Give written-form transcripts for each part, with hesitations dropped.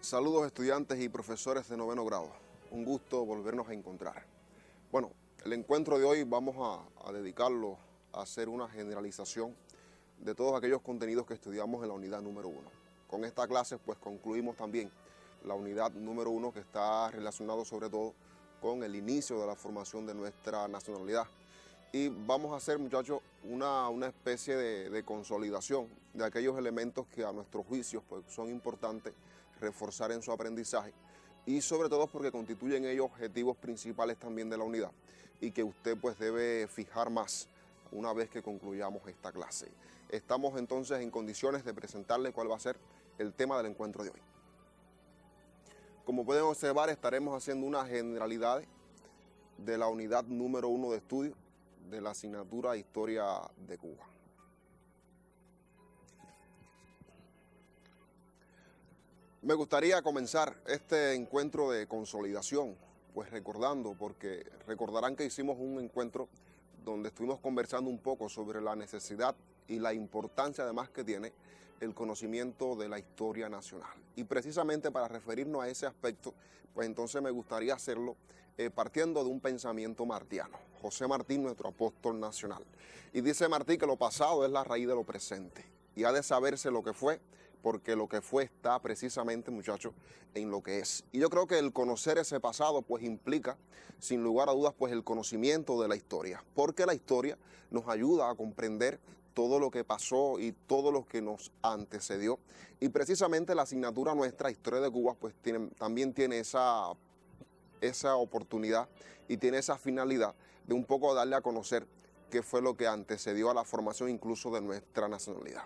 Saludos estudiantes y profesores de noveno grado. Un gusto volvernos a encontrar. Bueno, el encuentro de hoy vamos a dedicarlo a hacer una generalización de todos aquellos contenidos que estudiamos en la unidad número 1. Con esta clase pues concluimos también la unidad número 1, que está relacionado sobre todo con el inicio de la formación de nuestra nacionalidad. Y vamos a hacer, muchachos, una especie de consolidación de aquellos elementos que a nuestros juicios pues, son importantes reforzar en su aprendizaje, y sobre todo porque constituyen ellos objetivos principales también de la unidad y que usted pues debe fijar más una vez que concluyamos esta clase. Estamos entonces en condiciones de presentarle cuál va a ser el tema del encuentro de hoy. Como pueden observar, estaremos haciendo una generalidad de la unidad número 1 de estudio de la asignatura Historia de Cuba. Me gustaría comenzar este encuentro de consolidación, pues recordando, porque recordarán que hicimos un encuentro donde estuvimos conversando un poco sobre la necesidad y la importancia además que tiene el conocimiento de la historia nacional. Y precisamente para referirnos a ese aspecto, pues entonces me gustaría hacerlo partiendo de un pensamiento martiano. José Martí, nuestro apóstol nacional. Y dice Martí que lo pasado es la raíz de lo presente y ha de saberse lo que fue, porque lo que fue está precisamente, muchachos, en lo que es. Y yo creo que el conocer ese pasado pues implica, sin lugar a dudas, pues el conocimiento de la historia, porque la historia nos ayuda a comprender todo lo que pasó y todo lo que nos antecedió. Y precisamente la asignatura nuestra, Historia de Cuba, pues también tiene esa oportunidad y tiene esa finalidad de un poco darle a conocer qué fue lo que antecedió a la formación incluso de nuestra nacionalidad.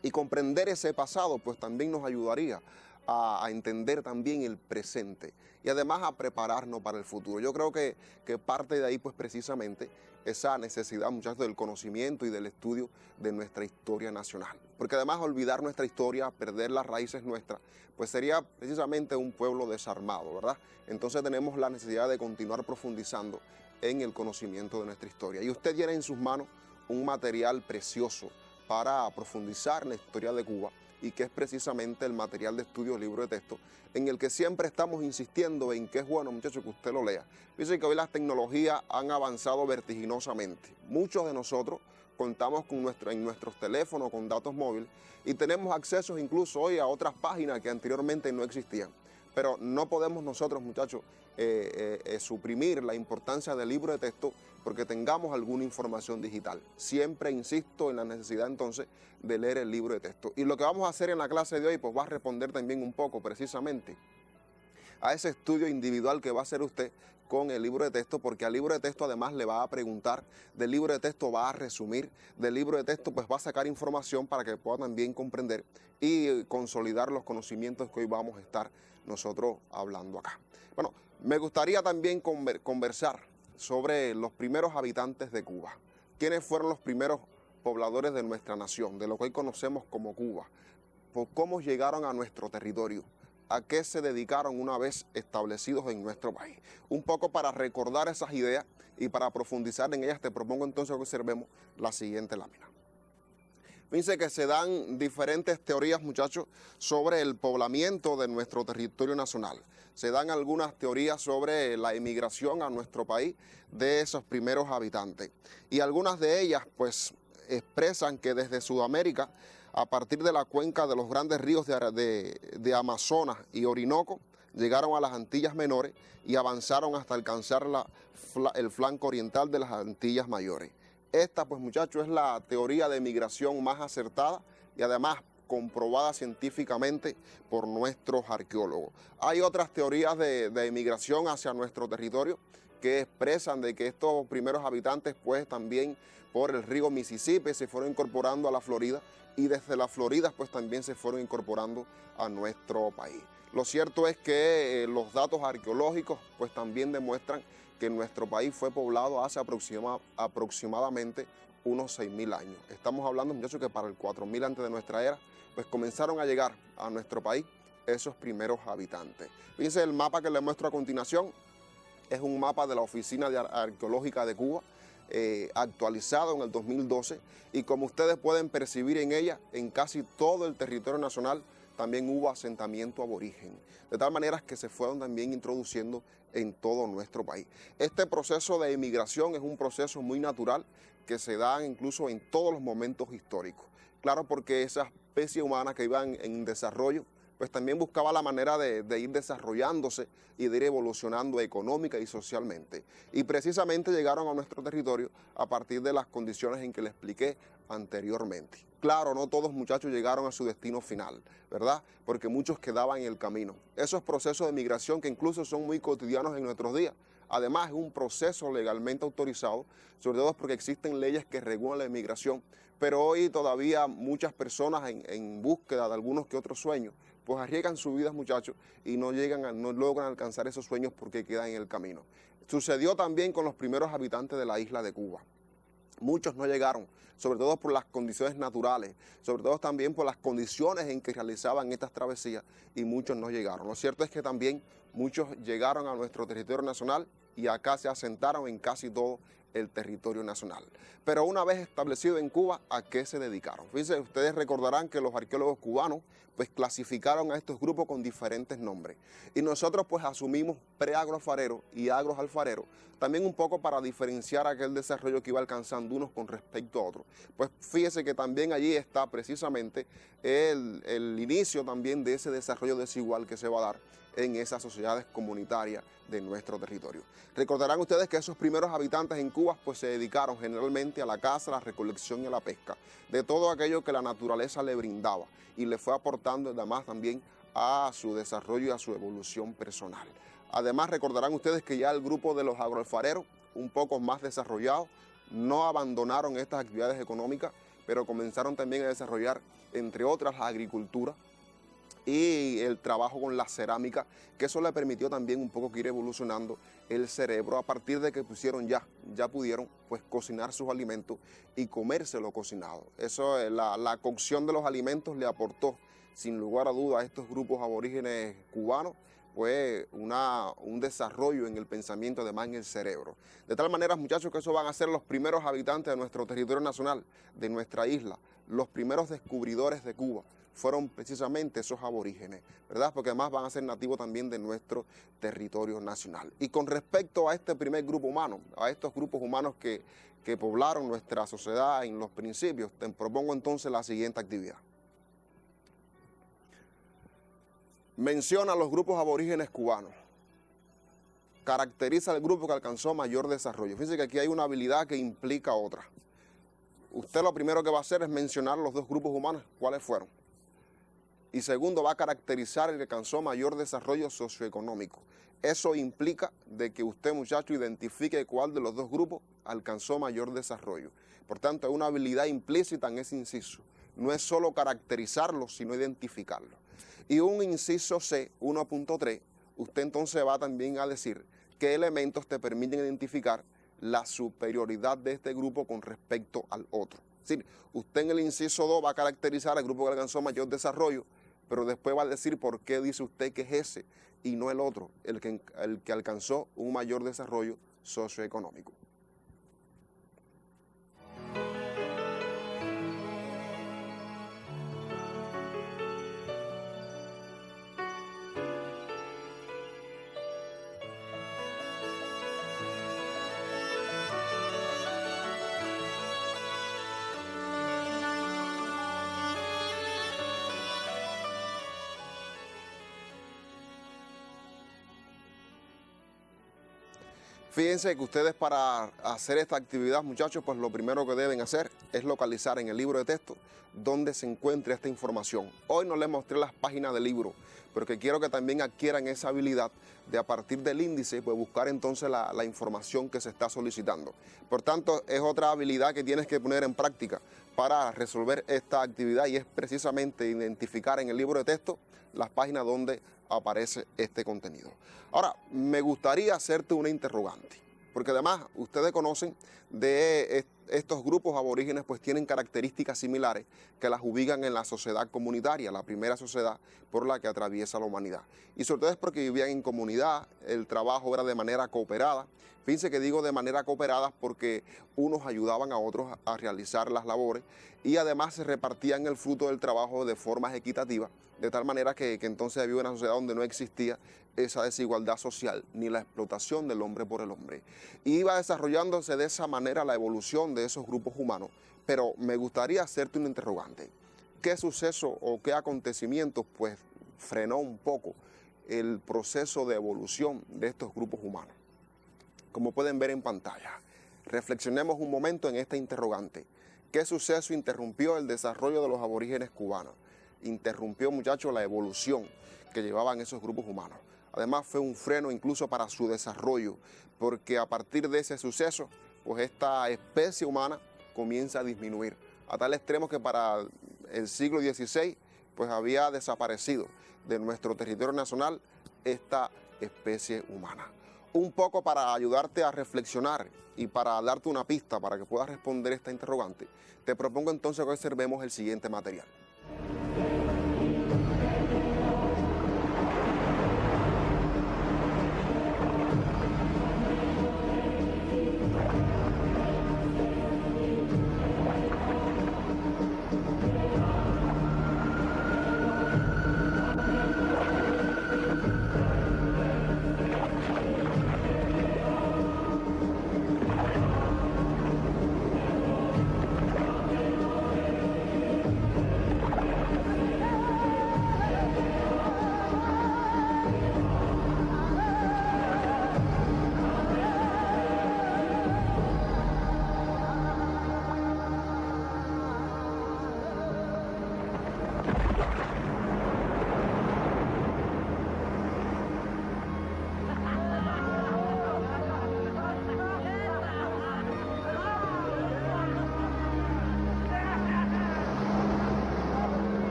Y comprender ese pasado pues también nos ayudaría a entender también el presente y además a prepararnos para el futuro. Yo creo que parte de ahí pues precisamente esa necesidad, muchachos, del conocimiento y del estudio de nuestra historia nacional. Porque además olvidar nuestra historia, perder las raíces nuestras, pues sería precisamente un pueblo desarmado, ¿verdad? Entonces tenemos la necesidad de continuar profundizando en el conocimiento de nuestra historia. Y usted tiene en sus manos un material precioso para profundizar en la historia de Cuba, y que es precisamente el material de estudio, libro de texto, en el que siempre estamos insistiendo en que es bueno, muchachos, que usted lo lea. Fíjense que hoy las tecnologías han avanzado vertiginosamente. Muchos de nosotros contamos con en nuestros teléfonos con datos móviles y tenemos acceso incluso hoy a otras páginas que anteriormente no existían. Pero no podemos nosotros, muchachos, suprimir la importancia del libro de texto porque tengamos alguna información digital. Siempre insisto en la necesidad entonces de leer el libro de texto. Y lo que vamos a hacer en la clase de hoy pues va a responder también un poco precisamente a ese estudio individual que va a hacer usted con el libro de texto, porque al libro de texto además le va a preguntar, del libro de texto va a resumir, del libro de texto pues va a sacar información para que pueda también comprender y consolidar los conocimientos que hoy vamos a estar nosotros hablando acá. Bueno, me gustaría también conversar sobre los primeros habitantes de Cuba. ¿Quiénes fueron los primeros pobladores de nuestra nación, de lo que hoy conocemos como Cuba? ¿Por cómo llegaron a nuestro territorio? ¿A qué se dedicaron una vez establecidos en nuestro país? Un poco para recordar esas ideas y para profundizar en ellas, te propongo entonces que observemos la siguiente lámina. Fíjense que se dan diferentes teorías, muchachos, sobre el poblamiento de nuestro territorio nacional. Se dan algunas teorías sobre la emigración a nuestro país de esos primeros habitantes. Y algunas de ellas, pues, expresan que desde Sudamérica, a partir de la cuenca de los grandes ríos de Amazonas y Orinoco, llegaron a las Antillas Menores y avanzaron hasta alcanzar el flanco oriental de las Antillas Mayores. Esta, pues muchachos, es la teoría de migración más acertada y además comprobada científicamente por nuestros arqueólogos. Hay otras teorías de emigración hacia nuestro territorio que expresan de que estos primeros habitantes, pues también por el río Mississippi se fueron incorporando a la Florida y desde la Florida, pues también se fueron incorporando a nuestro país. Lo cierto es que los datos arqueológicos, pues también demuestran que nuestro país fue poblado hace aproximadamente unos 6.000 años. Estamos hablando, muchachos, que para el 4.000 antes de nuestra era, pues comenzaron a llegar a nuestro país esos primeros habitantes. Fíjense el mapa que les muestro a continuación, es un mapa de la Oficina Arqueológica de Cuba, actualizado en el 2012, y como ustedes pueden percibir en ella, en casi todo el territorio nacional, también hubo asentamiento aborigen, de tal manera que se fueron también introduciendo en todo nuestro país. Este proceso de emigración es un proceso muy natural que se da incluso en todos los momentos históricos. Claro, porque esa especie humana que iba en desarrollo, pues también buscaba la manera de ir desarrollándose y de ir evolucionando económica y socialmente. Y precisamente llegaron a nuestro territorio a partir de las condiciones en que les expliqué anteriormente. Claro, no todos muchachos llegaron a su destino final, ¿verdad? Porque muchos quedaban en el camino. Esos procesos de migración que incluso son muy cotidianos en nuestros días. Además, es un proceso legalmente autorizado, sobre todo porque existen leyes que regulan la inmigración, pero hoy todavía muchas personas en búsqueda de algunos que otros sueños, pues arriesgan sus vidas, muchachos, y no logran alcanzar esos sueños porque quedan en el camino. Sucedió también con los primeros habitantes de la isla de Cuba. Muchos no llegaron, sobre todo por las condiciones naturales, sobre todo también por las condiciones en que realizaban estas travesías, y muchos no llegaron. Lo cierto es que también muchos llegaron a nuestro territorio nacional y acá se asentaron en casi todo el territorio nacional. Pero una vez establecido en Cuba, ¿a qué se dedicaron? Fíjense, ustedes recordarán que los arqueólogos cubanos pues clasificaron a estos grupos con diferentes nombres. Y nosotros pues asumimos preagroalfarero y agroalfarero, también un poco para diferenciar aquel desarrollo que iba alcanzando unos con respecto a otros. Pues fíjese que también allí está precisamente el inicio también de ese desarrollo desigual que se va a dar en esas sociedades comunitarias de nuestro territorio. Recordarán ustedes que esos primeros habitantes en Cuba pues se dedicaron generalmente a la caza, la recolección y a la pesca, de todo aquello que la naturaleza le brindaba, y le fue aportando además también a su desarrollo y a su evolución personal. Además, recordarán ustedes que ya el grupo de los agroalfareros, un poco más desarrollados, no abandonaron estas actividades económicas, pero comenzaron también a desarrollar, entre otras, la agricultura y el trabajo con la cerámica, que eso le permitió también un poco que ir evolucionando el cerebro a partir de que ya pudieron pues cocinar sus alimentos y comérselo cocinado. Eso, la cocción de los alimentos le aportó sin lugar a dudas a estos grupos aborígenes cubanos pues un desarrollo en el pensamiento, además en el cerebro. De tal manera, muchachos, que esos van a ser los primeros habitantes de nuestro territorio nacional, de nuestra isla, los primeros descubridores de Cuba fueron precisamente esos aborígenes, ¿verdad? Porque además van a ser nativos también de nuestro territorio nacional. Y con respecto a este primer grupo humano, a estos grupos humanos que poblaron nuestra sociedad en los principios, te propongo entonces la siguiente actividad. Menciona a los grupos aborígenes cubanos. Caracteriza al grupo que alcanzó mayor desarrollo. Fíjense que aquí hay una habilidad que implica otra. Usted lo primero que va a hacer es mencionar los dos grupos humanos, cuáles fueron. Y segundo, va a caracterizar el que alcanzó mayor desarrollo socioeconómico. Eso implica de que usted, muchacho, identifique cuál de los dos grupos alcanzó mayor desarrollo. Por tanto, es una habilidad implícita en ese inciso. No es solo caracterizarlo, sino identificarlo. Y un inciso C, 1.3, usted entonces va también a decir qué elementos te permiten identificar la superioridad de este grupo con respecto al otro. Es decir, usted en el inciso 2 va a caracterizar al grupo que alcanzó mayor desarrollo, pero después va a decir por qué dice usted que es ese y no el otro, el que alcanzó un mayor desarrollo socioeconómico. Fíjense que ustedes para hacer esta actividad, muchachos, pues lo primero que deben hacer es localizar en el libro de texto dónde se encuentra esta información. Hoy no les mostré las páginas del libro, pero que quiero que también adquieran esa habilidad de a partir del índice, pues buscar entonces la información que se está solicitando. Por tanto, es otra habilidad que tienes que poner en práctica para resolver esta actividad, y es precisamente identificar en el libro de texto las páginas donde aparece este contenido. Ahora, me gustaría hacerte una interrogante, porque además ustedes conocen de estos grupos aborígenes pues tienen características similares que las ubican en la sociedad comunitaria, la primera sociedad por la que atraviesa la humanidad. Y sobre todo es porque vivían en comunidad, el trabajo era de manera cooperada. Fíjense que digo de manera cooperada porque unos ayudaban a otros a realizar las labores y además se repartían el fruto del trabajo de formas equitativas, de tal manera que entonces había una sociedad donde no existía esa desigualdad social ni la explotación del hombre por el hombre. Y iba desarrollándose de esa manera la evolución de esos grupos humanos, pero me gustaría hacerte un interrogante. ¿Qué suceso o qué acontecimientos pues frenó un poco el proceso de evolución de estos grupos humanos? Como pueden ver en pantalla, reflexionemos un momento en esta interrogante. ¿Qué suceso interrumpió el desarrollo de los aborígenes cubanos? Interrumpió, muchachos, la evolución que llevaban esos grupos humanos. Además, fue un freno incluso para su desarrollo, porque a partir de ese suceso, pues esta especie humana comienza a disminuir, a tal extremo que para el siglo XVI, pues había desaparecido de nuestro territorio nacional esta especie humana. Un poco para ayudarte a reflexionar y para darte una pista para que puedas responder esta interrogante, te propongo entonces que observemos el siguiente material.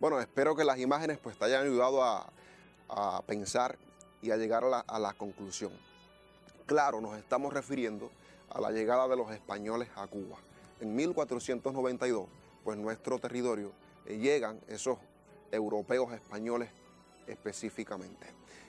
Bueno, espero que las imágenes pues te hayan ayudado a pensar y a llegar a la conclusión. Claro, nos estamos refiriendo a la llegada de los españoles a Cuba. En 1492, pues nuestro territorio llegan esos europeos españoles específicamente.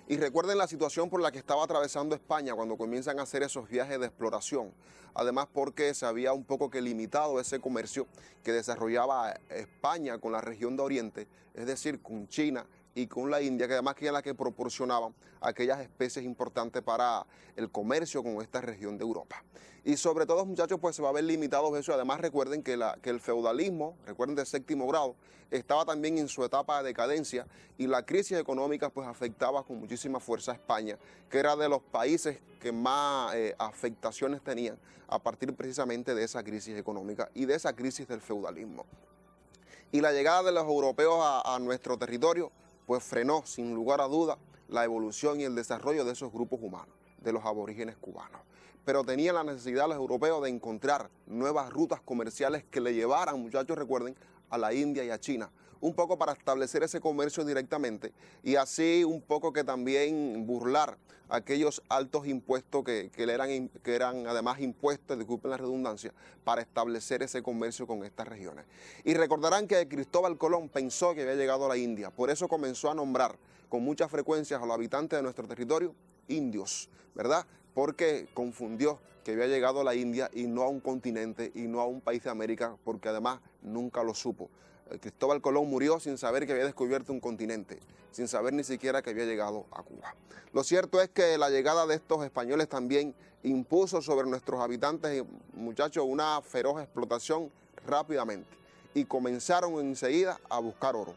Y recuerden la situación por la que estaba atravesando España cuando comienzan a hacer esos viajes de exploración. Además porque se había un poco que limitado ese comercio que desarrollaba España con la región de Oriente, es decir, con China y con la India, que además que era la que proporcionaban aquellas especies importantes para el comercio con esta región de Europa. Y sobre todo, muchachos, pues se va a ver limitado eso. Además, recuerden que el feudalismo, recuerden del séptimo grado, estaba también en su etapa de decadencia y la crisis económica pues afectaba con muchísima fuerza a España, que era de los países que más afectaciones tenían a partir precisamente de esa crisis económica y de esa crisis del feudalismo. Y la llegada de los europeos a nuestro territorio pues frenó sin lugar a duda la evolución y el desarrollo de esos grupos humanos, de los aborígenes cubanos. Pero tenían la necesidad los europeos de encontrar nuevas rutas comerciales que le llevaran, muchachos, recuerden, a la India y a China, un poco para establecer ese comercio directamente y así un poco que también burlar aquellos altos impuestos que eran además impuestos, disculpen la redundancia, para establecer ese comercio con estas regiones. Y recordarán que Cristóbal Colón pensó que había llegado a la India, por eso comenzó a nombrar con mucha frecuencia a los habitantes de nuestro territorio indios, ¿verdad? Porque confundió que había llegado a la India y no a un continente y no a un país de América, porque además nunca lo supo. Cristóbal Colón murió sin saber que había descubierto un continente, sin saber ni siquiera que había llegado a Cuba. Lo cierto es que la llegada de estos españoles también impuso sobre nuestros habitantes, muchachos, una feroz explotación rápidamente y comenzaron enseguida a buscar oro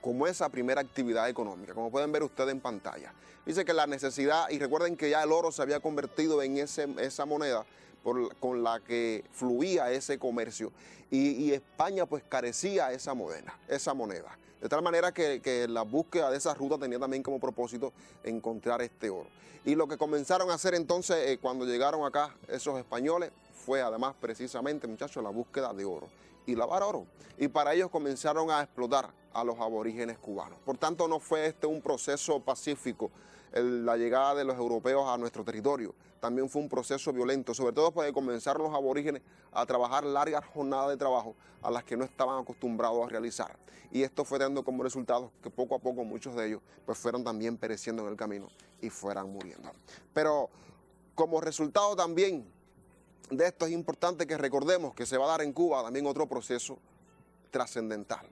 como esa primera actividad económica, como pueden ver ustedes en pantalla. Dice que la necesidad, y recuerden que ya el oro se había convertido en esa moneda con la que fluía ese comercio, y España pues carecía esa moneda. De tal manera que la búsqueda de esa ruta tenía también como propósito encontrar este oro. Y lo que comenzaron a hacer entonces cuando llegaron acá esos españoles fue además precisamente, muchachos, la búsqueda de oro y lavar oro. Y para ellos comenzaron a explotar a los aborígenes cubanos. Por tanto, no fue un proceso pacífico la llegada de los europeos a nuestro territorio. También fue un proceso violento, sobre todo porque comenzaron los aborígenes a trabajar largas jornadas de trabajo a las que no estaban acostumbrados a realizar. Y esto fue dando como resultado que poco a poco muchos de ellos pues fueron también pereciendo en el camino y fueran muriendo. Pero como resultado también de esto es importante que recordemos que se va a dar en Cuba también otro proceso trascendental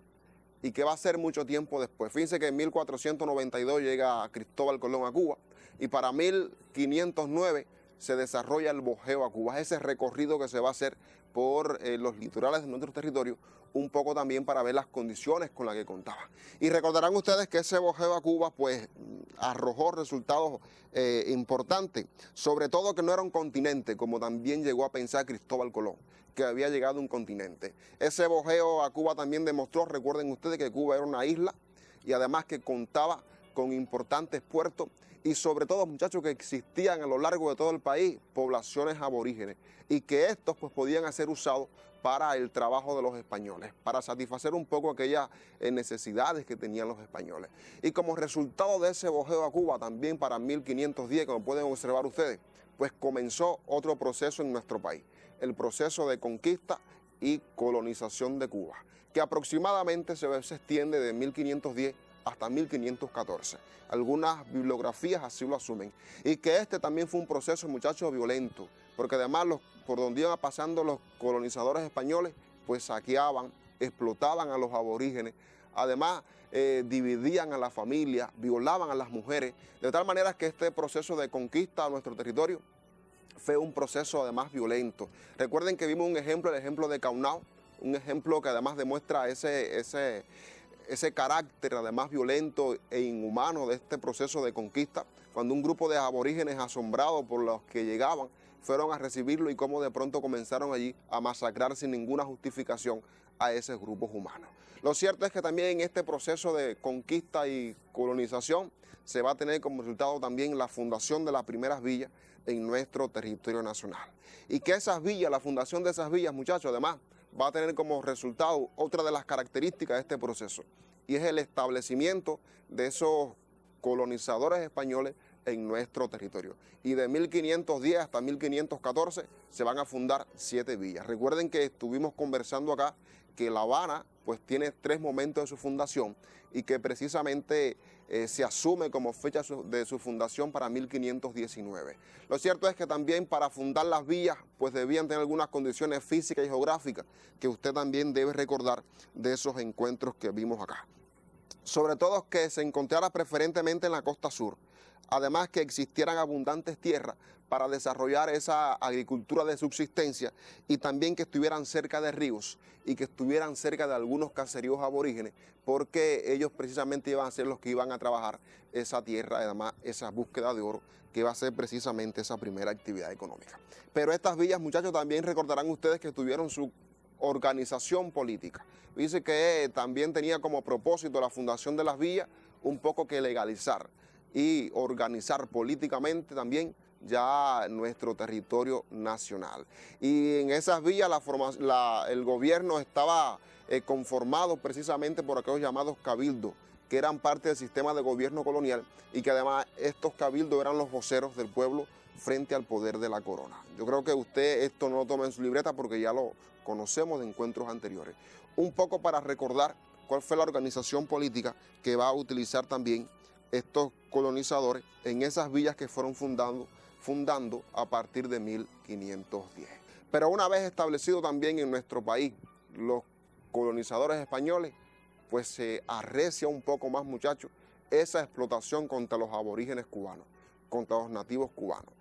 y que va a ser mucho tiempo después. Fíjense que en 1492 llega Cristóbal Colón a Cuba y para 1509 se desarrolla el bojeo a Cuba. Es ese recorrido que se va a hacer por los litorales de nuestro territorio, un poco también para ver las condiciones con las que contaba. Y recordarán ustedes que ese bojeo a Cuba pues arrojó resultados importantes, sobre todo que no era un continente, como también llegó a pensar Cristóbal Colón, que había llegado a un continente. Ese bojeo a Cuba también demostró, recuerden ustedes, que Cuba era una isla y además que contaba con importantes puertos y sobre todo, muchachos, que existían a lo largo de todo el país poblaciones aborígenes y que estos pues podían ser usados para el trabajo de los españoles, para satisfacer un poco aquellas necesidades que tenían los españoles. Y como resultado de ese bojeo a Cuba, también para 1510, como pueden observar ustedes, pues comenzó otro proceso en nuestro país, el proceso de conquista y colonización de Cuba, que aproximadamente se extiende de 1510 hasta 1514. Algunas bibliografías así lo asumen. Y que este también fue un proceso, muchachos, violento, porque además por donde iban pasando los colonizadores españoles, pues saqueaban, explotaban a los aborígenes, además dividían a la familia, violaban a las mujeres, de tal manera que este proceso de conquista a nuestro territorio fue un proceso además violento. Recuerden que vimos un ejemplo, el ejemplo de Caunao, un ejemplo que además demuestra ese carácter además violento e inhumano de este proceso de conquista, cuando un grupo de aborígenes asombrados por los que llegaban fueron a recibirlo y cómo de pronto comenzaron allí a masacrar sin ninguna justificación a esos grupos humanos. Lo cierto es que también en este proceso de conquista y colonización se va a tener como resultado también la fundación de las primeras villas en nuestro territorio nacional. Y que esas villas, la fundación de esas villas, muchachos, además, va a tener como resultado otra de las características de este proceso, y es el establecimiento de esos colonizadores españoles en nuestro territorio. Y de 1510 hasta 1514 se van a fundar 7 villas. Recuerden que estuvimos conversando acá que La Habana pues tiene 3 momentos de su fundación y que precisamente se asume como fecha de su fundación para 1519. Lo cierto es que también para fundar las villas pues debían tener algunas condiciones físicas y geográficas que usted también debe recordar de esos encuentros que vimos acá. Sobre todo que se encontrara preferentemente en la costa sur, además que existieran abundantes tierras para desarrollar esa agricultura de subsistencia y también que estuvieran cerca de ríos y que estuvieran cerca de algunos caseríos aborígenes, porque ellos precisamente iban a ser los que iban a trabajar esa tierra, además esa búsqueda de oro, que va a ser precisamente esa primera actividad económica. Pero estas villas, muchachos, también recordarán ustedes que tuvieron su organización política. Dice que también tenía como propósito la fundación de las villas un poco que legalizar y organizar políticamente también ya nuestro territorio nacional. Y en esas villas el gobierno estaba conformado precisamente por aquellos llamados cabildos, que eran parte del sistema de gobierno colonial y que además estos cabildos eran los voceros del pueblo frente al poder de la corona. Yo creo que usted esto no lo toma en su libreta porque ya lo conocemos de encuentros anteriores. Un poco para recordar cuál fue la organización política que va a utilizar también estos colonizadores en esas villas que fueron fundando a partir de 1510. Pero una vez establecido también en nuestro país los colonizadores españoles, pues se arrecia un poco más, muchachos, esa explotación contra los aborígenes cubanos, contra los nativos cubanos.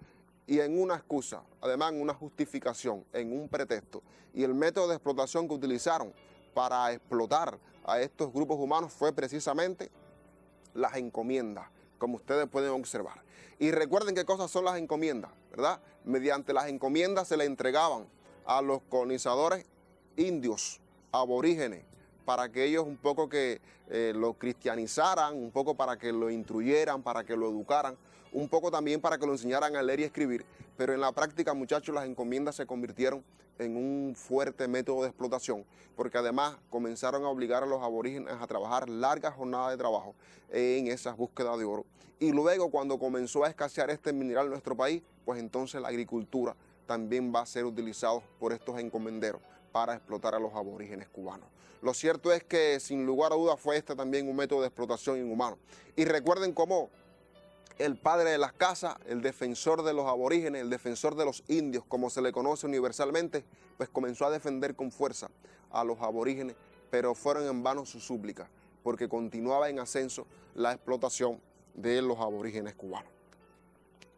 Y en una excusa, además en una justificación, en un pretexto, y el método de explotación que utilizaron para explotar a estos grupos humanos fue precisamente las encomiendas, como ustedes pueden observar. Y recuerden qué cosas son las encomiendas, ¿verdad? Mediante las encomiendas se le entregaban a los colonizadores indios, aborígenes, para que ellos un poco que lo cristianizaran, un poco para que lo instruyeran, para que lo educaran, un poco también para que lo enseñaran a leer y escribir, pero en la práctica, muchachos, las encomiendas se convirtieron en un fuerte método de explotación, porque además comenzaron a obligar a los aborígenes a trabajar largas jornadas de trabajo en esas búsquedas de oro. Y luego, cuando comenzó a escasear este mineral en nuestro país, pues entonces la agricultura también va a ser utilizada por estos encomenderos para explotar a los aborígenes cubanos. Lo cierto es que, sin lugar a dudas, fue este también un método de explotación inhumano. Y recuerden cómo el padre de las casas, el defensor de los aborígenes, el defensor de los indios, como se le conoce universalmente, pues comenzó a defender con fuerza a los aborígenes, pero fueron en vano sus súplicas, porque continuaba en ascenso la explotación de los aborígenes cubanos.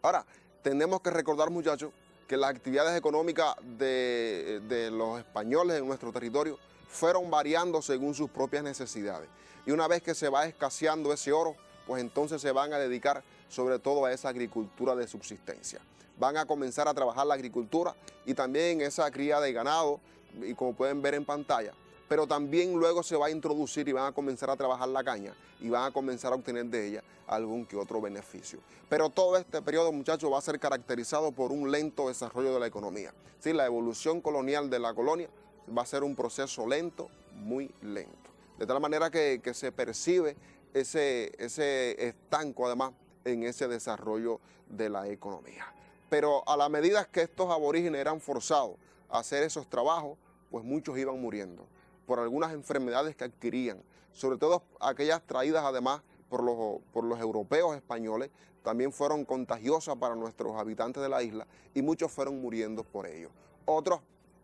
Ahora, tenemos que recordar, muchachos, que las actividades económicas de los españoles en nuestro territorio fueron variando según sus propias necesidades. Y una vez que se va escaseando ese oro, pues entonces se van a dedicar sobre todo a esa agricultura de subsistencia. Van a comenzar a trabajar la agricultura y también esa cría de ganado, y como pueden ver en pantalla, pero también luego se va a introducir y van a comenzar a trabajar la caña y van a comenzar a obtener de ella algún que otro beneficio. Pero todo este periodo, muchachos, va a ser caracterizado por un lento desarrollo de la economía. Sí, la evolución colonial de la colonia va a ser un proceso lento, muy lento. De tal manera que se percibe ese estanco, además, en ese desarrollo de la economía. Pero a la medida que estos aborígenes eran forzados a hacer esos trabajos, pues muchos iban muriendo por algunas enfermedades que adquirían, sobre todo aquellas traídas además por los europeos españoles, también fueron contagiosas para nuestros habitantes de la isla y muchos fueron muriendo por ello. Otros,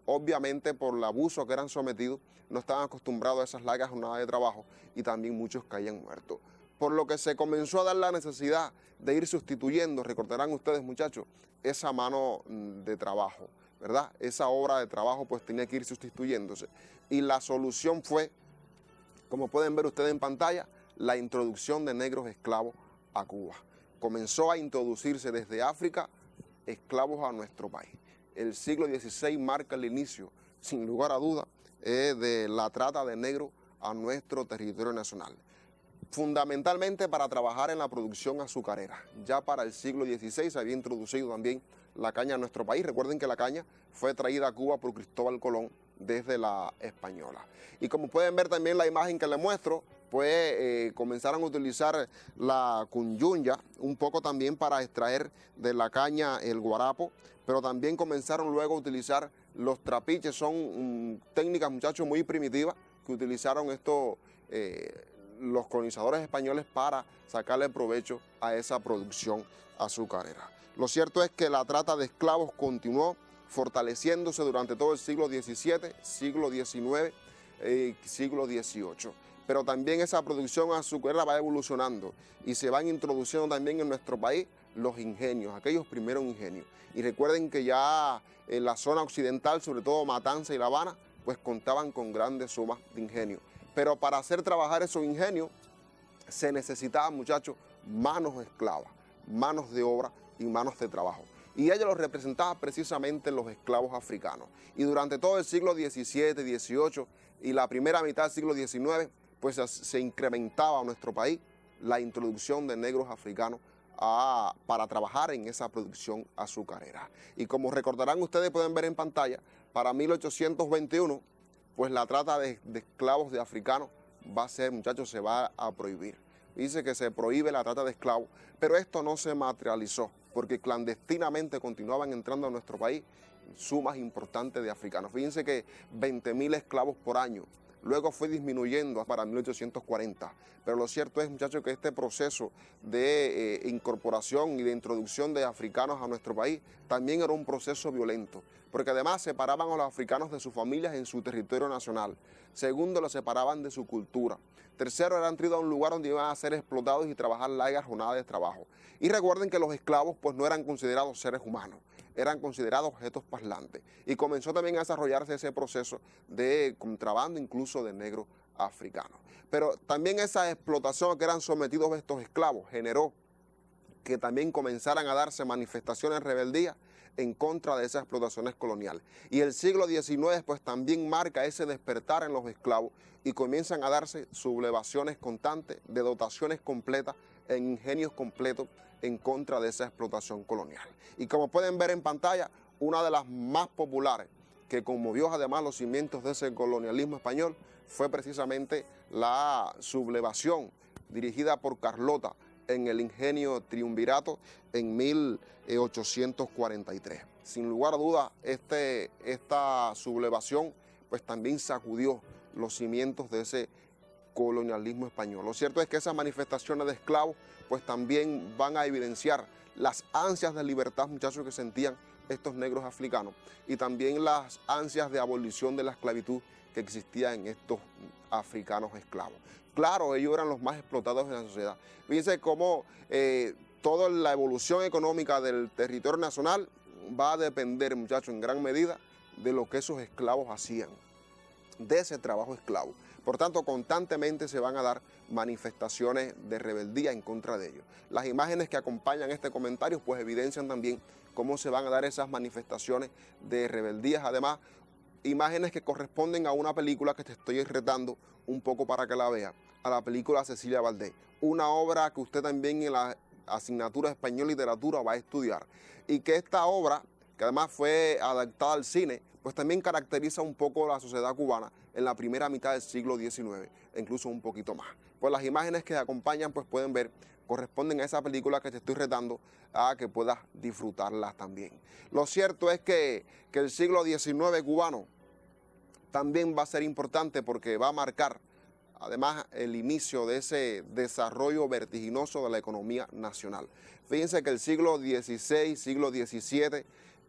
obviamente, por el abuso que eran sometidos, no estaban acostumbrados a esas largas jornadas de trabajo y también muchos caían muertos. Por lo que se comenzó a dar la necesidad de ir sustituyendo, recordarán ustedes, muchachos, esa mano de trabajo, ¿verdad? Esa obra de trabajo pues tenía que ir sustituyéndose. Y la solución fue, como pueden ver ustedes en pantalla, la introducción de negros esclavos a Cuba. Comenzó a introducirse desde África esclavos a nuestro país. El siglo XVI marca el inicio, sin lugar a duda, de la trata de negros a nuestro territorio nacional. Fundamentalmente para trabajar en la producción azucarera. Ya para el siglo XVI se había introducido también la caña a nuestro país. Recuerden que la caña fue traída a Cuba por Cristóbal Colón desde la española. Y como pueden ver también la imagen que les muestro, pues comenzaron a utilizar la cunjunya un poco también para extraer de la caña el guarapo, pero también comenzaron luego a utilizar los trapiches. Son técnicas, muchachos, muy primitivas que utilizaron estos los colonizadores españoles para sacarle provecho a esa producción azucarera. Lo cierto es que la trata de esclavos continuó fortaleciéndose durante todo el siglo XVII, siglo XIX y siglo XVIII. Pero también esa producción azucarera va evolucionando y se van introduciendo también en nuestro país los ingenios, aquellos primeros ingenios. Y recuerden que ya en la zona occidental, sobre todo Matanza y La Habana, pues contaban con grandes sumas de ingenio. Pero para hacer trabajar esos ingenios se necesitaban, muchachos, manos esclavas, manos de obra y manos de trabajo. Y ellos los representaban precisamente los esclavos africanos. Y durante todo el siglo XVII, XVIII y la primera mitad del siglo XIX, pues se incrementaba en nuestro país la introducción de negros africanos para trabajar en esa producción azucarera. Y como recordarán ustedes, pueden ver en pantalla, para 1821, pues la trata de esclavos de africanos va a ser, muchachos, se va a prohibir. Dice que se prohíbe la trata de esclavos, pero esto no se materializó, porque clandestinamente continuaban entrando a nuestro país sumas importantes de africanos. Fíjense que 20.000 esclavos por año. Luego fue disminuyendo para 1840. Pero lo cierto es, muchachos, que este proceso de incorporación y de introducción de africanos a nuestro país también era un proceso violento, porque además separaban a los africanos de sus familias en su territorio nacional. Segundo, los separaban de su cultura. Tercero, eran traídos a un lugar donde iban a ser explotados y trabajar largas jornadas de trabajo. Y recuerden que los esclavos pues no eran considerados seres humanos, eran considerados objetos parlantes. Y comenzó también a desarrollarse ese proceso de contrabando incluso de negros africanos. Pero también esa explotación a que eran sometidos estos esclavos generó que también comenzaran a darse manifestaciones de rebeldía en contra de esas explotaciones coloniales. Y el siglo XIX pues también marca ese despertar en los esclavos y comienzan a darse sublevaciones constantes de dotaciones completas en ingenios completos en contra de esa explotación colonial. Y como pueden ver en pantalla, una de las más populares que conmovió además los cimientos de ese colonialismo español fue precisamente la sublevación dirigida por Carlota en el ingenio Triunvirato en 1843. Sin lugar a dudas, esta sublevación pues también sacudió los cimientos de ese colonialismo español. Lo cierto es que esas manifestaciones de esclavos pues también van a evidenciar las ansias de libertad, muchachos, que sentían estos negros africanos y también las ansias de abolición de la esclavitud que existía en estos africanos esclavos. Claro, ellos eran los más explotados de la sociedad. Fíjense cómo toda la evolución económica del territorio nacional va a depender, muchachos, en gran medida de lo que esos esclavos hacían, de ese trabajo esclavo. Por tanto, constantemente se van a dar manifestaciones de rebeldía en contra de ellos. Las imágenes que acompañan este comentario pues evidencian también cómo se van a dar esas manifestaciones de rebeldías. Además, imágenes que corresponden a una película que te estoy retando un poco para que la veas, a la película Cecilia Valdés, una obra que usted también en la asignatura de Español y Literatura va a estudiar, y que esta obra, que además fue adaptada al cine, pues también caracteriza un poco la sociedad cubana en la primera mitad del siglo XIX, e incluso un poquito más. Pues las imágenes que acompañan, pues pueden ver, corresponden a esa película que te estoy retando a que puedas disfrutarlas también. Lo cierto es que el siglo XIX cubano también va a ser importante porque va a marcar además el inicio de ese desarrollo vertiginoso de la economía nacional. Fíjense que el siglo XVI, siglo XVII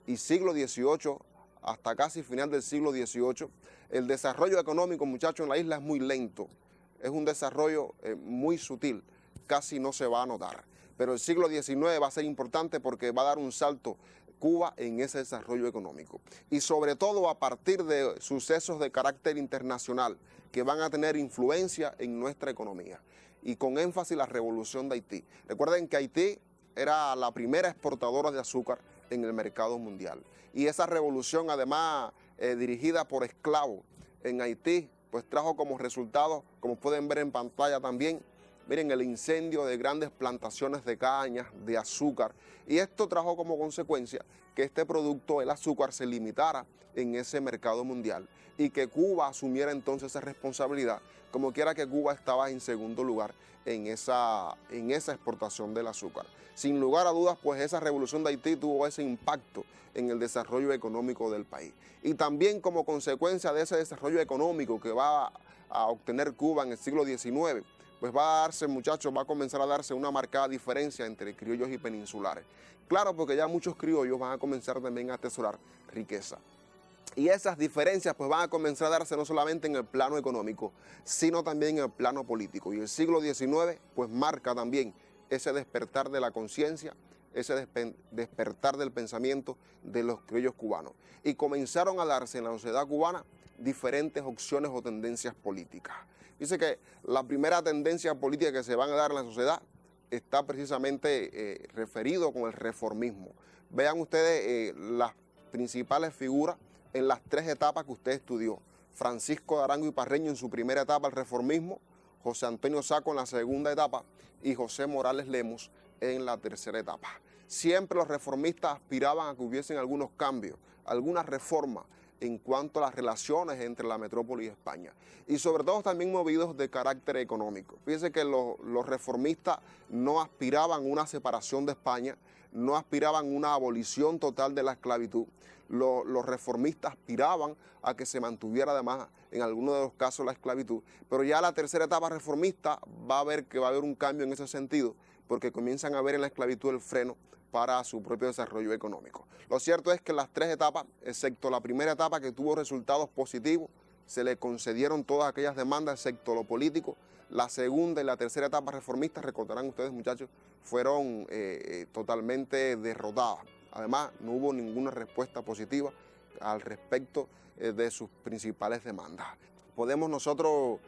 y siglo XVIII, hasta casi final del siglo XVIII, el desarrollo económico, muchachos, en la isla es muy lento, es un desarrollo muy sutil, casi no se va a notar. Pero el siglo XIX va a ser importante porque va a dar un salto Cuba en ese desarrollo económico. Y sobre todo a partir de sucesos de carácter internacional que van a tener influencia en nuestra economía. Y con énfasis la revolución de Haití. Recuerden que Haití era la primera exportadora de azúcar en el mercado mundial. Y esa revolución, además dirigida por esclavos en Haití, pues trajo como resultado, como pueden ver en pantalla también, miren, el incendio de grandes plantaciones de caña, de azúcar. Y esto trajo como consecuencia que este producto, el azúcar, se limitara en ese mercado mundial y que Cuba asumiera entonces esa responsabilidad, como quiera que Cuba estaba en segundo lugar en esa exportación del azúcar. Sin lugar a dudas, pues esa revolución de Haití tuvo ese impacto en el desarrollo económico del país. Y también como consecuencia de ese desarrollo económico que va a obtener Cuba en el siglo XIX, pues va a darse, muchachos, va a comenzar a darse una marcada diferencia entre criollos y peninsulares. Claro, porque ya muchos criollos van a comenzar también a atesorar riqueza. Y esas diferencias pues van a comenzar a darse no solamente en el plano económico, sino también en el plano político. Y el siglo XIX pues marca también ese despertar de la conciencia, ese despertar del pensamiento de los criollos cubanos. Y comenzaron a darse en la sociedad cubana diferentes opciones o tendencias políticas. Dice que la primera tendencia política que se van a dar en la sociedad está precisamente referido con el reformismo. Vean ustedes las principales figuras en las tres etapas que usted estudió. Francisco de Arango y Parreño en su primera etapa, el reformismo, José Antonio Saco en la segunda etapa y José Morales Lemus en la tercera etapa. Siempre los reformistas aspiraban a que hubiesen algunos cambios, algunas reformas en cuanto a las relaciones entre la metrópoli y España. Y sobre todo también movidos de carácter económico. Fíjense que los reformistas no aspiraban a una separación de España, no aspiraban a una abolición total de la esclavitud. Los reformistas aspiraban a que se mantuviera además en algunos de los casos la esclavitud. Pero ya la tercera etapa reformista va a ver que va a haber un cambio en ese sentido, porque comienzan a ver en la esclavitud el freno para su propio desarrollo económico. Lo cierto es que las tres etapas, excepto la primera etapa que tuvo resultados positivos, se le concedieron todas aquellas demandas, excepto lo político. La segunda y la tercera etapa reformistas, recordarán ustedes, muchachos, fueron totalmente derrotadas. Además, no hubo ninguna respuesta positiva al respecto de sus principales demandas. Podemos nosotros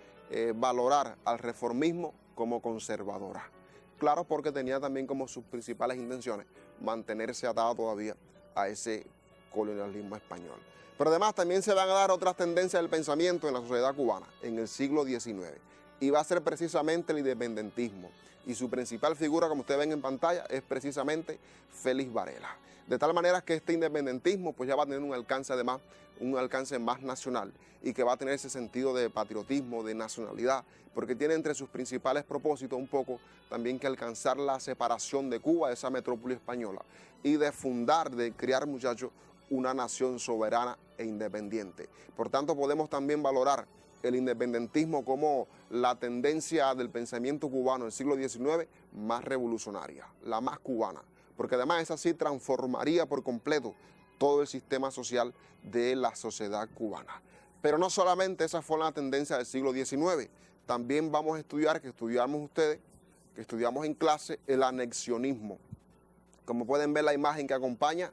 valorar al reformismo como conservadora. Claro, porque tenía también como sus principales intenciones mantenerse atado todavía a ese colonialismo español. Pero además también se van a dar otras tendencias del pensamiento en la sociedad cubana en el siglo XIX, y va a ser precisamente el independentismo. Y su principal figura, como ustedes ven en pantalla, es precisamente Félix Varela. De tal manera que este independentismo pues ya va a tener un alcance más nacional, y que va a tener ese sentido de patriotismo, de nacionalidad, porque tiene entre sus principales propósitos un poco también que alcanzar la separación de Cuba de esa metrópoli española y de fundar, de crear, muchachos, una nación soberana e independiente. Por tanto, podemos también valorar el independentismo como la tendencia del pensamiento cubano del siglo XIX más revolucionaria, la más cubana, porque además esa sí transformaría por completo todo el sistema social de la sociedad cubana. Pero no solamente esa fue la tendencia del siglo XIX, también vamos a estudiar, que estudiamos ustedes, que estudiamos en clase, el anexionismo. Como pueden ver la imagen que acompaña,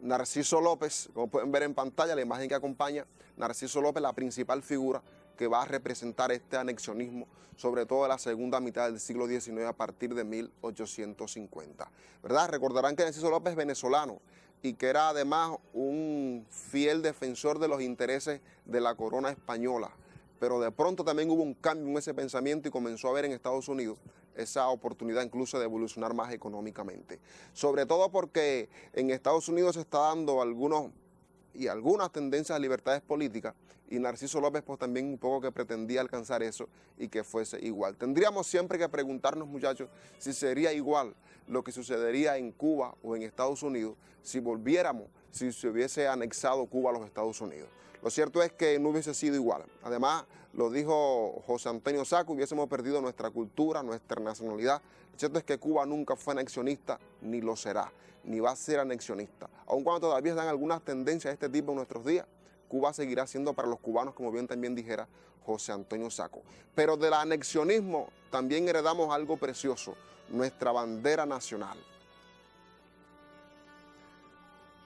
Narciso López, como pueden ver en pantalla, la imagen que acompaña, Narciso López, la principal figura que va a representar este anexionismo, sobre todo en la segunda mitad del siglo XIX a partir de 1850. ¿Verdad? Recordarán que Narciso López es venezolano y que era además un fiel defensor de los intereses de la corona española. Pero de pronto también hubo un cambio en ese pensamiento y comenzó a haber en Estados Unidos esa oportunidad incluso de evolucionar más económicamente. Sobre todo porque en Estados Unidos se está dando algunas tendencias a libertades políticas, y Narciso López pues también un poco que pretendía alcanzar eso y que fuese igual. Tendríamos siempre que preguntarnos, muchachos, si sería igual lo que sucedería en Cuba o en Estados Unidos si se hubiese anexado Cuba a los Estados Unidos. Lo cierto es que no hubiese sido igual. Además, lo dijo José Antonio Sacco, hubiésemos perdido nuestra cultura, nuestra nacionalidad. Lo cierto es que Cuba nunca fue anexionista, ni lo será, ni va a ser anexionista. Aun cuando todavía dan algunas tendencias de este tipo en nuestros días, Cuba seguirá siendo para los cubanos, como bien también dijera José Antonio Sacco. Pero del anexionismo también heredamos algo precioso, nuestra bandera nacional.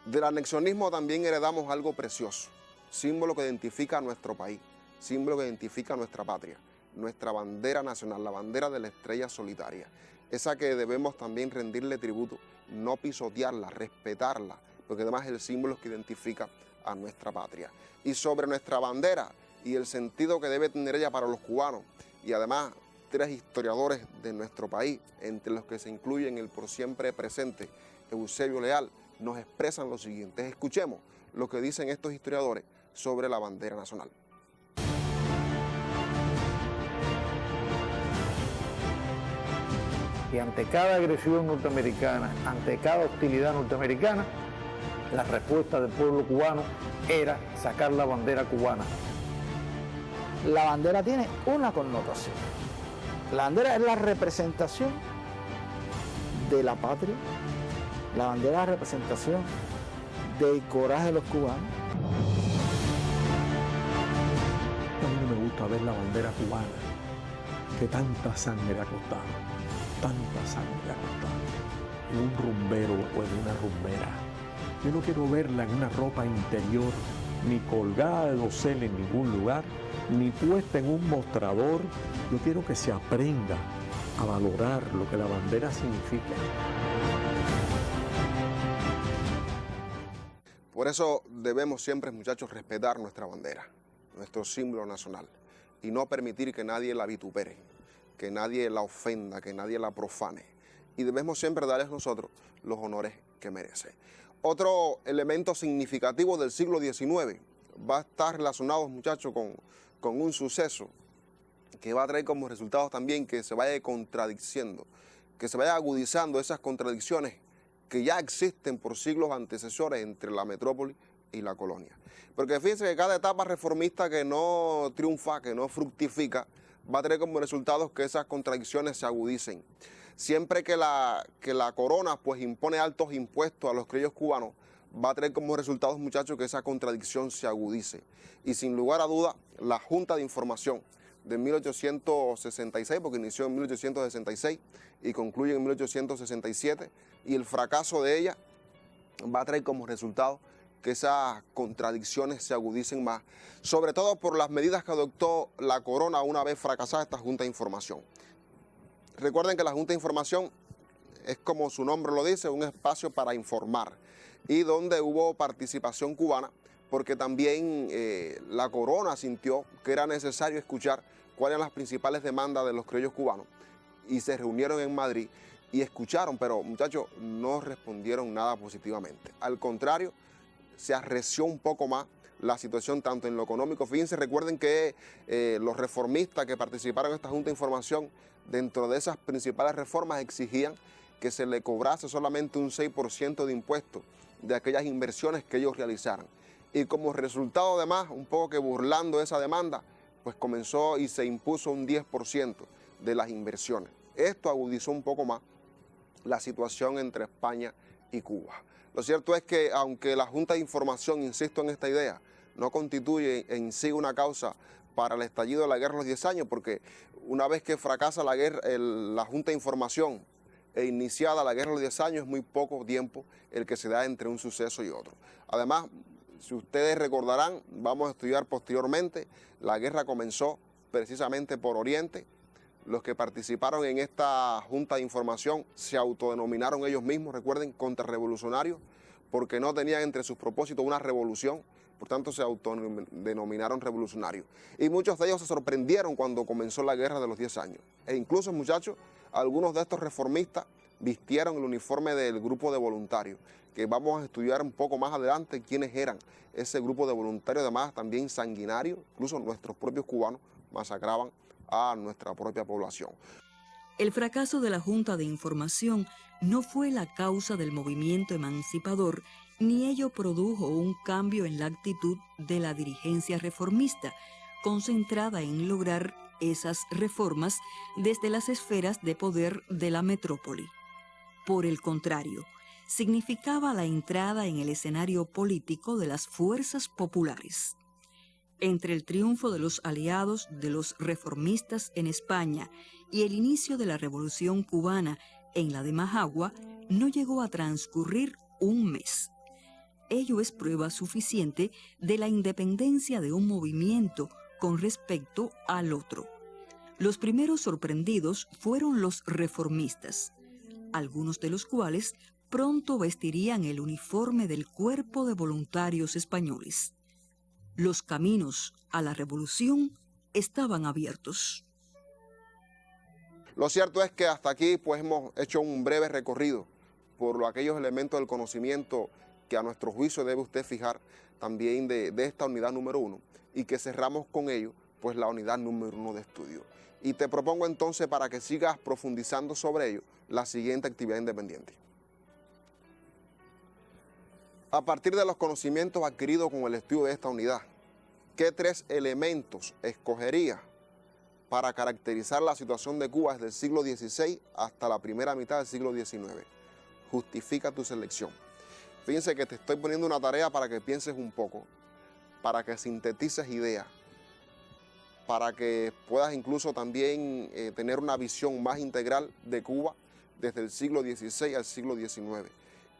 Del anexionismo también heredamos algo precioso, símbolo que identifica a nuestro país, símbolo que identifica a nuestra patria, nuestra bandera nacional, la bandera de la estrella solitaria, esa que debemos también rendirle tributo, no pisotearla, respetarla, porque además es el símbolo que identifica a nuestra patria. Y sobre nuestra bandera y el sentido que debe tener ella para los cubanos, y además 3 historiadores de nuestro país, entre los que se incluyen el por siempre presente Eusebio Leal, nos expresan lo siguiente. Escuchemos lo que dicen estos historiadores sobre la bandera nacional. Y ante cada agresión norteamericana, ante cada hostilidad norteamericana, la respuesta del pueblo cubano era sacar la bandera cubana. La bandera tiene una connotación. La bandera es la representación de la patria, la bandera es la representación del coraje de los cubanos. A mí no me gusta ver la bandera cubana, que tanta sangre ha costado, tanta sangre ha costado, en un rumbero o en una rumbera. Yo no quiero verla en una ropa interior, ni colgada de dosel en ningún lugar, ni puesta en un mostrador. Yo quiero que se aprenda a valorar lo que la bandera significa. Por eso debemos siempre, muchachos, respetar nuestra bandera, nuestro símbolo nacional, y no permitir que nadie la vitupere, que nadie la ofenda, que nadie la profane. Y debemos siempre darles nosotros los honores que merece. Otro elemento significativo del siglo XIX va a estar relacionado, muchachos, con un suceso que va a traer como resultado también que se vaya contradiciendo, que se vaya agudizando esas contradicciones que ya existen por siglos antecesores entre la metrópoli y la colonia. Porque fíjense que cada etapa reformista que no triunfa, que no fructifica, va a tener como resultados que esas contradicciones se agudicen. Siempre que la corona pues impone altos impuestos a los criollos cubanos, va a tener como resultados, muchachos, que esa contradicción se agudice. Y sin lugar a duda, la Junta de Información de 1866, porque inició en 1866 y concluye en 1867, y el fracaso de ella va a traer como resultado que esas contradicciones se agudicen más, sobre todo por las medidas que adoptó la corona una vez fracasada esta Junta de Información. Recuerden que la Junta de Información es como su nombre lo dice, un espacio para informar y donde hubo participación cubana, porque también la corona sintió que era necesario escuchar cuáles eran las principales demandas de los criollos cubanos y se reunieron en Madrid y escucharon, pero muchachos, no respondieron nada positivamente. Al contrario, se arreció un poco más la situación tanto en lo económico. Fíjense, recuerden que los reformistas que participaron en esta Junta de Información, dentro de esas principales reformas exigían que se le cobrase solamente un 6% de impuestos de aquellas inversiones que ellos realizaran. Y como resultado además, un poco que burlando esa demanda, pues comenzó y se impuso un 10% de las inversiones. Esto agudizó un poco más la situación entre España y Cuba. Lo cierto es que aunque la Junta de Información, insisto en esta idea, no constituye en sí una causa para el estallido de la guerra de los 10 años, porque una vez que fracasa la guerra, la Junta de Información e iniciada la guerra de los 10 años, es muy poco tiempo el que se da entre un suceso y otro. Además, si ustedes recordarán, vamos a estudiar posteriormente, la guerra comenzó precisamente por Oriente. Los que participaron en esta Junta de Información se autodenominaron ellos mismos, recuerden, contrarrevolucionarios, porque no tenían entre sus propósitos una revolución, por tanto se autodenominaron revolucionarios. Y muchos de ellos se sorprendieron cuando comenzó la guerra de los 10 años. E incluso, muchachos, algunos de estos reformistas vistieron el uniforme del grupo de voluntarios, que vamos a estudiar un poco más adelante quiénes eran ese grupo de voluntarios, además también sanguinarios, incluso nuestros propios cubanos masacraban a nuestra propia población. El fracaso de la Junta de Información no fue la causa del movimiento emancipador, ni ello produjo un cambio en la actitud de la dirigencia reformista, concentrada en lograr esas reformas desde las esferas de poder de la metrópoli. Por el contrario, significaba la entrada en el escenario político de las fuerzas populares. Entre el triunfo de los aliados de los reformistas en España y el inicio de la Revolución Cubana en la de Majagua, no llegó a transcurrir un mes. Ello es prueba suficiente de la independencia de un movimiento con respecto al otro. Los primeros sorprendidos fueron los reformistas, algunos de los cuales pronto vestirían el uniforme del Cuerpo de Voluntarios Españoles. Los caminos a la revolución estaban abiertos. Lo cierto es que hasta aquí pues hemos hecho un breve recorrido por aquellos elementos del conocimiento que a nuestro juicio debe usted fijar también de esta unidad número 1 y que cerramos con ello pues la unidad número 1 de estudio. Y te propongo entonces, para que sigas profundizando sobre ello, la siguiente actividad independiente. A partir de los conocimientos adquiridos con el estudio de esta unidad, ¿qué 3 elementos escogerías para caracterizar la situación de Cuba desde el siglo XVI hasta la primera mitad del siglo XIX? Justifica tu selección. Fíjense que te estoy poniendo una tarea para que pienses un poco, para que sintetices ideas, para que puedas incluso también tener una visión más integral de Cuba desde el siglo XVI al siglo XIX.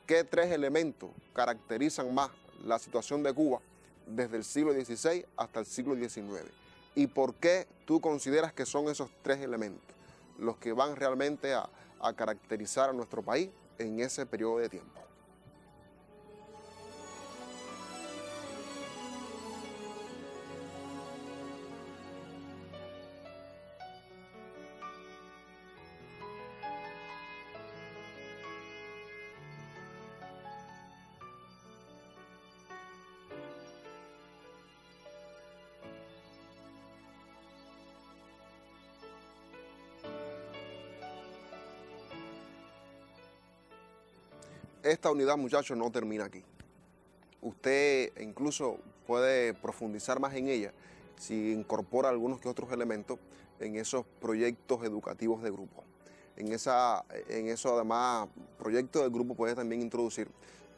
¿Qué 3 elementos caracterizan más la situación de Cuba desde el siglo XVI hasta el siglo XIX? ¿Y por qué tú consideras que son esos 3 elementos los que van realmente a caracterizar a nuestro país en ese periodo de tiempo? Esta unidad, muchachos, no termina aquí. Usted incluso puede profundizar más en ella si incorpora algunos que otros elementos en esos proyectos educativos de grupo. En eso además, proyectos de grupo puede también introducir,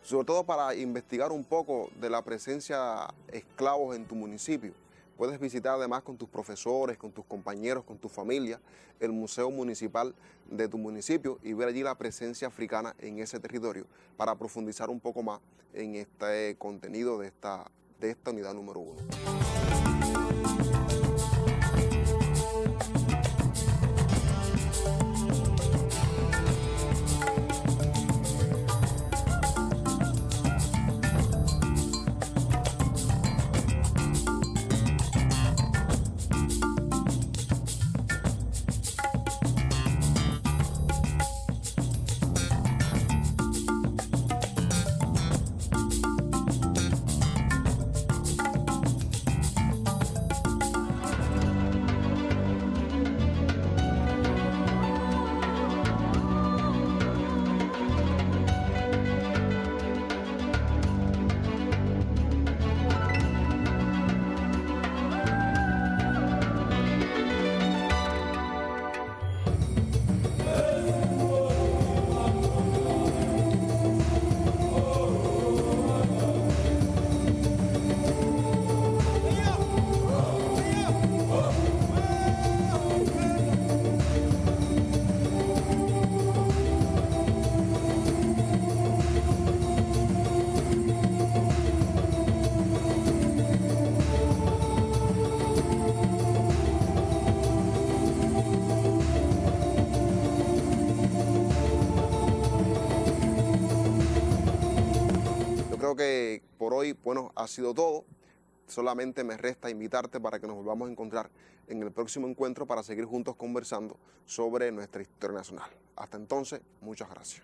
sobre todo para investigar un poco de la presencia de esclavos en tu municipio. Puedes visitar además con tus profesores, con tus compañeros, con tu familia, el museo municipal de tu municipio y ver allí la presencia africana en ese territorio para profundizar un poco más en este contenido de esta unidad número 1. creo que por hoy, bueno, ha sido todo. Solamente me resta invitarte para que nos volvamos a encontrar en el próximo encuentro para seguir juntos conversando sobre nuestra historia nacional. Hasta entonces, muchas gracias.